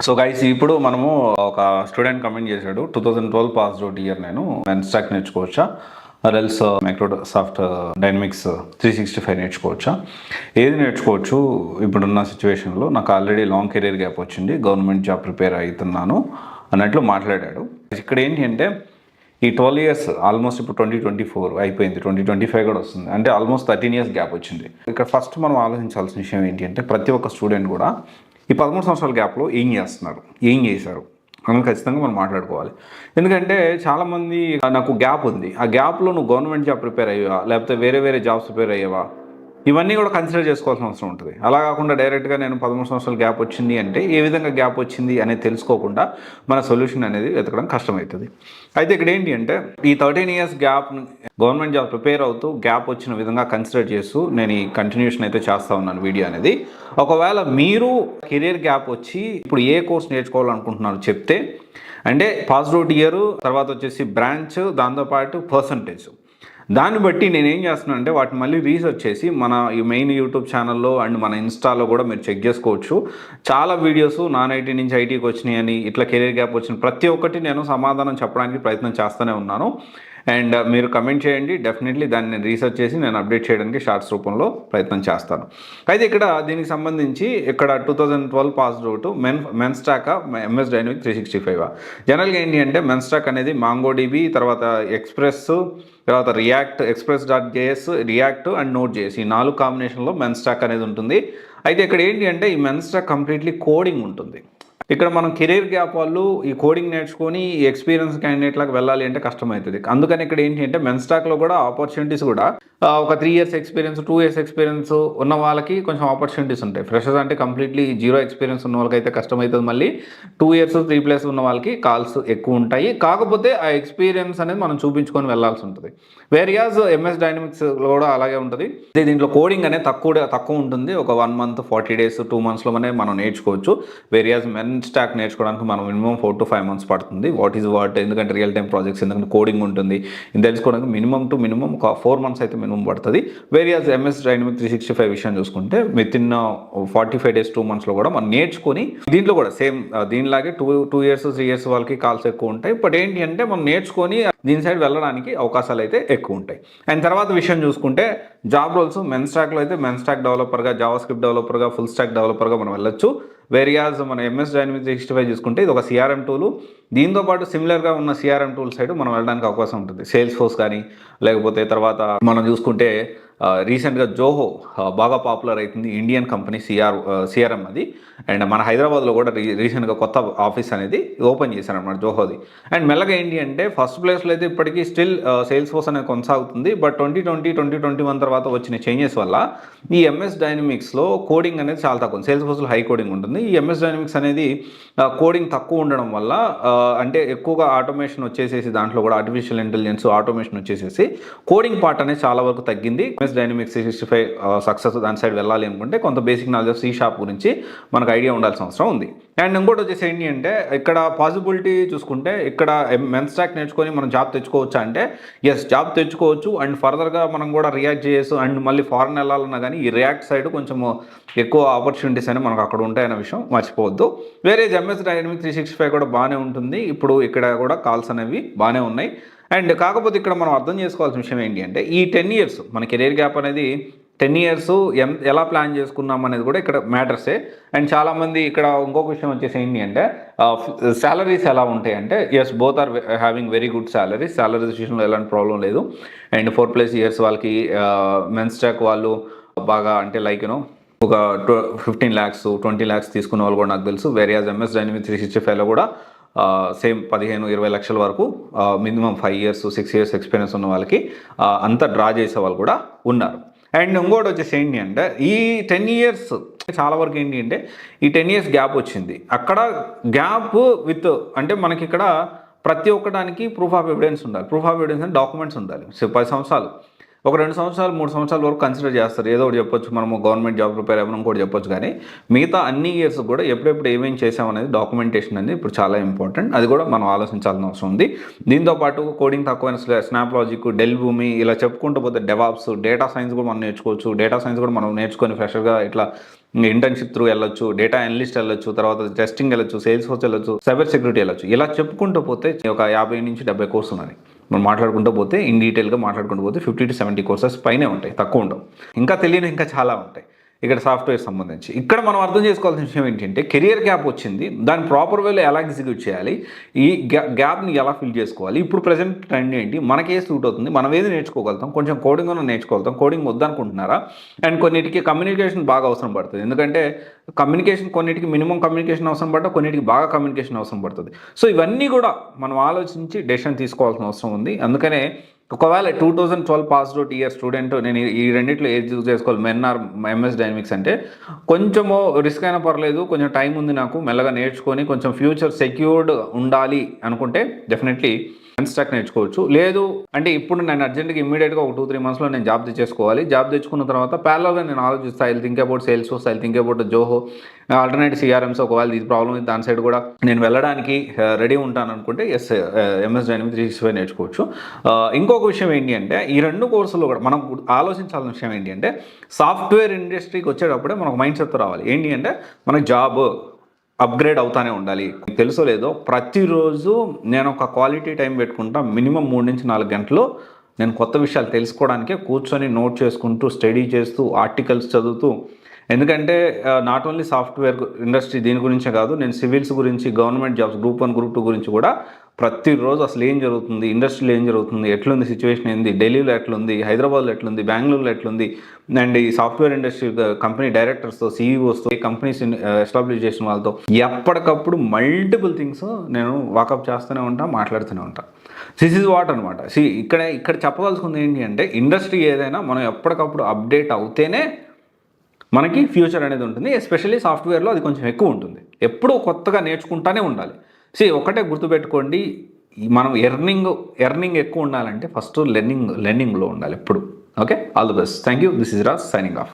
So guys ఇప్పుడు మనము ఒక స్టూడెంట్ కమెంట్ చేశాడు 2012 పాస్ అవుట్ ఇయర్ నేను మెన్స్టాక్ నేర్చుకోవచ్చా రెల్స్ మైక్రోసాఫ్ట్ డైనమిక్స్ 365 నేర్చుకోవచ్చా ఏది నేర్చుకోవచ్చు ఇప్పుడున్న సిచ్యువేషన్లో నాకు ఆల్రెడీ లాంగ్ కెరీర్ గ్యాప్ వచ్చింది గవర్నమెంట్ జాబ్ ప్రిపేర్ అవుతున్నాను అన్నట్లు మాట్లాడాడు. ఇక్కడ ఏంటి అంటే ఈ 12 ఇయర్స్ ఆల్మోస్ట్ ఇప్పుడు 2024 అయిపోయింది, 2025 కూడా వస్తుంది, అంటే ఆల్మోస్ట్ 13 ఇయర్స్ గ్యాప్ వచ్చింది. ఇక్కడ ఫస్ట్ మనం ఆలోచించాల్సిన విషయం ఏంటి అంటే ప్రతి ఒక్క స్టూడెంట్ కూడా ఈ 13 సంవత్సరాల గ్యాప్లో ఏం చేస్తున్నారు, ఏం చేశారు అని ఖచ్చితంగా మనం మాట్లాడుకోవాలి. ఎందుకంటే చాలామంది నాకు గ్యాప్ ఉంది, ఆ గ్యాప్లో నువ్వు గవర్నమెంట్ జాబ్ ప్రిపేర్ అయ్యావా లేకపోతే వేరే జాబ్స్ ప్రిపేర్ అయ్యావా ఇవన్నీ కూడా కన్సిడర్ చేసుకోవాల్సిన అవసరం ఉంటుంది. అలా కాకుండా డైరెక్ట్గా నేను 13 సంవత్సరాల గ్యాప్ వచ్చింది అంటే ఏ విధంగా గ్యాప్ వచ్చింది అనేది తెలుసుకోకుండా మన సొల్యూషన్ అనేది వెతకడం కష్టమవుతుంది. అయితే ఇక్కడ ఏంటి అంటే ఈ 13 years gap government job prepare అవుతూ గ్యాప్ వచ్చిన విధంగా కన్సిడర్ చేస్తూ నేను ఈ కంటిన్యూషన్ అయితే చేస్తూ ఉన్నాను వీడియో అనేది. ఒకవేళ మీరు కెరీర్ గ్యాప్ వచ్చి ఇప్పుడు ఏ కోర్స్ నేర్చుకోవాలనుకుంటున్నారు చెప్తే, అంటే పాస్డ్ అవుట్ ఇయర్ తర్వాత వచ్చేసి బ్రాంచ్ దాంతోపాటు పర్సంటేజ్, దాన్ని బట్టి నేను ఏం చేస్తున్నాను అంటే వాటిని మళ్ళీ రీసెర్చ్ చేసి మన ఈ మెయిన్ యూట్యూబ్ ఛానల్లో అండ్ మన ఇన్స్టాలో కూడా మీరు చెక్ చేసుకోవచ్చు. చాలా వీడియోస్ నాన్ ఐటీ నుంచి ఐటీకి వచ్చినాయి అని ఇట్లా కెరీర్ గ్యాప్ వచ్చిన ప్రతి ఒక్కటి నేను సమాధానం చెప్పడానికి ప్రయత్నం చేస్తూనే ఉన్నాను. అండ్ మీరు కమెంట్ చేయండి, డెఫినెట్లీ దాన్ని నేను రీసెర్చ్ చేసి నేను అప్డేట్ చేయడానికి షార్ట్స్ రూపంలో ప్రయత్నం చేస్తాను. అయితే ఇక్కడ దీనికి సంబంధించి ఇక్కడ 2012 పాస్డ్ అవుట్ మెన్స్టాక్ ఎంఎస్ డైనమిక్ 365. జనరల్గా ఏంటి అంటే మెన్స్టాక్ అనేది మాంగోడిబి, తర్వాత ఎక్స్ప్రెస్, తర్వాత రియాక్ట్, express.js, రియాక్ట్ అండ్ నోడ్.js ఈ 4 కాంబినేషన్లో మెన్స్టాక్ అనేది ఉంటుంది. అయితే ఇక్కడ ఏంటి అంటే ఈ మెన్స్టాక్ కంప్లీట్లీ కోడింగ్ ఉంటుంది. ఇక్కడ మనం కెరీర్ గ్యాప్ వాళ్ళు ఈ కోడింగ్ నేర్చుకొని ఈ ఎక్స్పీరియన్స్ క్యాండిడేట్లకు వెళ్ళాలి అంటే కష్టమవుతుంది. అందుకని ఇక్కడ ఏంటి అంటే మెన్స్టాక్లో కూడా ఆపర్చునిటీస్ కూడా ఒక 3 ఇయర్స్ ఎక్స్పీరియన్స్ 2 ఇయర్స్ ఎక్స్పీరియన్స్ ఉన్న వాళ్ళకి కొంచెం ఆపర్చునిటీస్ ఉంటాయి. ఫ్రెషర్స్ అంటే కంప్లీట్లీ 0 ఎక్స్పీరియన్స్ ఉన్న వాళ్ళకి అయితే కష్టమవుతుంది. మళ్ళీ 2 ఇయర్స్ 3+ ఉన్న వాళ్ళకి కాల్స్ ఎక్కువ ఉంటాయి. కాకపోతే ఆ ఎక్స్పీరియన్స్ అనేది మనం చూపించుకొని వెళ్ళాల్సి ఉంటుంది. వేరియాస్ ఎంఎస్ డైనమిక్స్లో కూడా అలాగే ఉంటుంది. దీంట్లో కోడింగ్ అనేది తక్కువ ఉంటుంది. ఒక 1 మంత్ 40 డేస్ 2 మంత్స్లోనే మనం నేర్చుకోవచ్చు. వేరియాస్ మెన్స్టాక్ నేర్చుకోవడానికి మనం మినిమం 4 to 5 months పడుతుంది. వాట్ ఎందుకంటే రియల్ టైం ప్రాజెక్ట్స్, ఎందుకంటే కోడింగ్ ఉంటుంది, ఇది తెలుసుకోవడానికి మినిమం ఒక 4 months అయితే మినిమం పడుతుంది. వేరియాస్ ఎంఎస్ డైనమిక్ 365 విషయం చూసుకుంటే వితిన్ 45 days 2 monthsలో కూడా మనం నేర్చుకొని దీంట్లో కూడా సేమ్ దీనిలాగే 2 years 3 years వాళ్ళకి కాల్స్ ఎక్కువ ఉంటాయి. బట్ ఏంటి అంటే మనం నేర్చుకొని దీని సైడ్ వెళ్ళడానికి అవకాశాలు అయితే ఎక్కువ ఉంటాయి. అండ్ తర్వాత విషయం చూసుకుంటే జాబ్ రోల్స్ మెన్స్టాక్లో అయితే మెన్స్టాక్ డెవలపర్గా, జావాస్క్రిప్ట్ డెవలపర్గా, ఫుల్ స్టాక్ డెవలపర్గా మనం వెళ్ళొచ్చు. వేరియాస్ మన ఎంఎస్ డైనమిక్ 365 చూసుకుంటే ఇది ఒక సిఆర్ఎం టూలు, దీంతో పాటు సిమిలర్గా ఉన్న సిఆర్ఎం టూల్ సైడ్ మనం వెళ్ళడానికి అవకాశం ఉంటుంది. సేల్స్ ఫోర్స్ కానీ లేకపోతే తర్వాత మనం చూసుకుంటే రీసెంట్గా జోహో బాగా పాపులర్ అవుతుంది, ఇండియన్ కంపెనీ సిఆర్ఎం అది. అండ్ మన హైదరాబాద్లో కూడా రీసెంట్గా కొత్త ఆఫీస్ అనేది ఓపెన్ చేశారనమాట జోహోది. అండ్ మెల్లగా ఏంటి అంటే ఫస్ట్ ప్లేస్లో అయితే ఇప్పటికీ స్టిల్ సేల్స్ ఫోర్స్ అనేది కొనసాగుతుంది. బట్ 2021 తర్వాత వచ్చిన చేంజెస్ వల్ల ఈ ఎంఎస్ డైనమిక్స్లో కోడింగ్ అనేది చాలా తక్కువ, సేల్స్ ఫోర్స్లో హై కోడింగ్ ఉంటుంది. ఈ ఎంఎస్ డైనమిక్స్ అనేది కోడింగ్ తక్కువ ఉండడం వల్ల అంటే ఎక్కువగా ఆటోమేషన్ వచ్చేసేసి దాంట్లో కూడా ఆర్టిఫిషియల్ ఇంటెలిజెన్స్ ఆటోమేషన్ వచ్చేసేసి కోడింగ్ పార్ట్ అనేది చాలా వరకు తగ్గింది. ఎంఎస్ డైనమిక్స్ 365 సక్సెస్ దాని సైడ్ వెళ్ళాలి అనుకుంటే కొంత బేసిక్ నాలెడ్జ్ ఆఫ్ C# గురించి మనకు ఐడియా ఉండాల్సిన అవసరం ఉంది. అండ్ ఇంకోటి వచ్చేసి ఏంటి అంటే ఇక్కడ పాసిబిలిటీ చూసుకుంటే ఇక్కడ మెన్స్టాక్ నేర్చుకొని మనం జాబ్ తెచ్చుకోవచ్చా అంటే ఎస్, జాబ్ తెచ్చుకోవచ్చు. అండ్ ఫర్దర్గా మనం కూడా రియాక్ట్ చేయొచ్చు. అండ్ మళ్ళీ ఫారెన్ వెళ్ళాలన్నా కానీ ఈ రియాక్ట్ సైడ్ కొంచెం ఎక్కువ ఆపర్చునిటీస్ అనేవి మనకు అక్కడ ఉంటాయనే విషయం మర్చిపోవద్దు. వేరే ఎంఎస్ డైనమిక్ 365 కూడా బాగానే ఉంటుంది. ఇప్పుడు ఇక్కడ కూడా కాల్స్ అనేవి బాగానే ఉన్నాయి. అండ్ కాకపోతే ఇక్కడ మనం అర్థం చేసుకోవాల్సిన విషయం ఏంటి అంటే ఈ 10 years మన కెరీర్ గ్యాప్ అనేది 10 years ఎలా ప్లాన్ చేసుకున్నాం అనేది కూడా ఇక్కడ మ్యాటర్సే. అండ్ చాలామంది ఇక్కడ ఇంకొక విషయం వచ్చేసి ఏంటి అంటే శాలరీస్ ఎలా ఉంటాయి అంటే yes, both are having very good salaries విషయంలో ఎలాంటి ప్రాబ్లం లేదు. అండ్ 4+ years వాళ్ళకి మెన్స్టాక్ వాళ్ళు బాగా అంటే లైక్ ఒక 15 lakhs 20 lakhs తీసుకున్న వాళ్ళు కూడా నాకు తెలుసు. వేరియాస్ ఎంఎస్ డైనమిక్ 365లో కూడా సేమ్ 15-20 లక్షల వరకు మినిమం 5 years 6 years ఎక్స్పీరియన్స్ ఉన్న వాళ్ళకి అంతా డ్రా చేసే వాళ్ళు కూడా ఉన్నారు. అండ్ ఇంకోటి వచ్చేసి ఏంటి అంటే ఈ 10 years చాలా వరకు ఏంటి అంటే ఈ 10 years గ్యాప్ వచ్చింది. అక్కడ గ్యాప్ విత్ అంటే మనకి ఇక్కడ ప్రతి ఒక్కడానికి ప్రూఫ్ ఆఫ్ ఎవిడెన్స్ ఉండాలి. ప్రూఫ్ ఆఫ్ ఎవిడెన్స్ అంటే డాక్యుమెంట్స్ ఉండాలి. 10 సంవత్సరాలు ఒక 2 సంవత్సరాలు 3 సంవత్సరాల వరకు కన్సిడర్ చేస్తారు. ఏదో ఒకటి చెప్పొచ్చు, మనము గవర్నమెంట్ జాబ్ ప్రిపేర్ అవ్వడం ఇంకోటి చెప్పొచ్చు. కానీ మిగతా అన్ని ఇయర్స్ కూడా ఎప్పుడెప్పుడు ఏమేమి చేసామనేది డాక్యుమెంటేషన్ అనేది ఇప్పుడు చాలా ఇంపార్టెంట్. అది కూడా మనం ఆలోచించాల్సిన అవసరం ఉంది. దీంతోపాటు కోడింగ్ తక్కువైన స్నాప్ లాజిక్, డెల్ భూమి ఇలా చెప్పుకుంటూ పోతే డెవాప్స్, డేటా సైన్స్ కూడా మనం నేర్చుకోవచ్చు. డేటా సైన్స్ కూడా మనం నేర్చుకొని ఫ్రెషర్గా ఇట్లా ఇంటర్న్షిప్ త్రూ వెళ్ళొచ్చు, డేటా అనలిస్ట్ వెళ్ళొచ్చు, తర్వాత టెస్టింగ్ వెళ్ళొచ్చు, సేల్స్ ఫోర్స్ వెళ్ళొచ్చు, సైబర్ సెక్యూరిటీ వెళ్ళొచ్చు. ఇలా చెప్పుకుంటూ పోతే ఒక 50 నుంచి 70 కోర్సు ఉన్నది. మనం మాట్లాడుకుంటూ పోతే ఇన్ డీటెయిల్గా మాట్లాడుకుంటూ పోతే 50 to 70 కోర్సెస్ పైనే ఉంటాయి, తక్కువ ఉండవు. ఇంకా తెలియని ఇంకా చాలా ఉంటాయి ఇక్కడ సాఫ్ట్వేర్ సంబంధించి. ఇక్కడ మనం అర్థం చేసుకోవాల్సిన విషయం ఏంటంటే కెరియర్ గ్యాప్ వచ్చింది, దాన్ని ప్రాపర్ వేలో ఎలా ఎగ్జిక్యూట్ చేయాలి, ఈ గ్యాప్ని ఎలా ఫిల్ చేసుకోవాలి, ఇప్పుడు ప్రజెంట్ ట్రెండ్ ఏంటి, మనకే సూట్ అవుతుంది, మనం ఏది నేర్చుకోగలుగుతాం, కొంచెం కోడింగ్ ఉన్న నేర్చుకోగలుగుతాం, కోడింగ్ వద్దనుకుంటున్నారా, అండ్ కొన్నిటికి కమ్యూనికేషన్ బాగా అవసరం పడుతుంది. ఎందుకంటే కమ్యూనికేషన్ కొన్నిటికి మినిమం కమ్యూనికేషన్ అవసరం పడ్డా, కొన్నిటికి బాగా కమ్యూనికేషన్ అవసరం పడుతుంది. సో ఇవన్నీ కూడా మనం ఆలోచించి డెసిషన్ తీసుకోవాల్సిన అవసరం ఉంది. అందుకనే ఒకవేళ 2012 పాస్డ్ అవుట్ ఇయర్ స్టూడెంట్ నేను ఈ రెండిట్లో ఏది చూస్ చేసుకోవాలి, మెన్ ఆర్ ఎంఎస్ డైనమిక్స్ అంటే కొంచెము రిస్క్ అయినా పర్లేదు, కొంచెం టైం ఉంది నాకు, మెల్లగా నేర్చుకొని కొంచెం ఫ్యూచర్ సెక్యూర్డ్ ఉండాలి అనుకుంటే డెఫినెట్లీ స్టాక్ నేర్చుకోవచ్చు. లేదు అంటే ఇప్పుడు నేను అర్జెంట్గా ఇమీడియట్గా ఒక 2-3 మంత్స్లో నేను జాబ్ తెచ్చేసుకోవాలి, జాబ్ తెచ్చుకున్న తర్వాత ప్యారలల్గా నేను ఆలోచిస్తాను, I think about Salesforce, I think about Zoho, alternate CRMs, ఒకవేళ ఇది ప్రాబ్లం ఉంది దాని సైడ్ కూడా నేను వెళ్ళడానికి రెడీ ఉంటాను అనుకుంటే ఎంఎస్ డైనమిక్స్ 365 నేర్చుకోవచ్చు. ఇంకొక విషయం ఏంటి అంటే ఈ రెండు కోర్సుల్లో కూడా మనం ఆలోచించాల్సిన విషయం ఏంటి అంటే సాఫ్ట్వేర్ ఇండస్ట్రీకి వచ్చేటప్పుడే మనకు మైండ్ సెట్ రావాలి. ఏంటి అంటే మనకు జాబ్ అప్గ్రేడ్ అవుతానే ఉండాలి. మీకు తెలుసో లేదో ప్రతిరోజు నేను ఒక క్వాలిటీ టైం పెట్టుకుంటా, మినిమం 3 నుంచి 4 గంటలు నేను కొత్త విషయాలు తెలుసుకోవడానికే కూర్చొని నోట్ చేసుకుంటూ, స్టడీ చేస్తూ, ఆర్టికల్స్ చదువుతూ. ఎందుకంటే నాట్ ఓన్లీ సాఫ్ట్వేర్ ఇండస్ట్రీ దీని గురించే కాదు, నేను సివిల్స్ గురించి, గవర్నమెంట్ జాబ్స్ గ్రూప్ 1 గ్రూప్ 2 గురించి కూడా ప్రతిరోజు అసలు ఏం జరుగుతుంది, ఇండస్ట్రీలో ఏం జరుగుతుంది, ఎట్లుంది సిచ్యువేషన్, ఏంది, ఢిల్లీలో ఎట్లుంది, హైదరాబాద్లో ఎట్లుంది, బెంగళూరులో ఎట్లుంది, అండ్ ఈ సాఫ్ట్వేర్ ఇండస్ట్రీ కంపెనీ డైరెక్టర్స్తో, సీఈఓస్తో, కంపెనీస్ ఎస్టాబ్లిష్ చేసిన వాళ్ళతో ఎప్పటికప్పుడు మల్టిపుల్ థింగ్స్ నేను వాకప్ చేస్తూనే ఉంటా, మాట్లాడుతూనే ఉంటా. దిస్ ఈజ్ వాట్ అనమాట. ఇక్కడ చెప్పదలుచుకుంది ఏంటి అంటే ఇండస్ట్రీ ఏదైనా మనం ఎప్పటికప్పుడు అప్డేట్ అవుతేనే మనకి ఫ్యూచర్ అనేది ఉంటుంది. ఎస్పెషల్లీ సాఫ్ట్వేర్లో అది కొంచెం ఎక్కువ ఉంటుంది, ఎప్పుడూ కొత్తగా నేర్చుకుంటానే ఉండాలి. ఒకటే గుర్తుపెట్టుకోండి, మనం ఎర్నింగ్ ఎక్కువ ఉండాలంటే ఫస్ట్ లెర్నింగ్లో ఉండాలి ఎప్పుడు. Okay, all the best. Thank you. This is Raj signing off.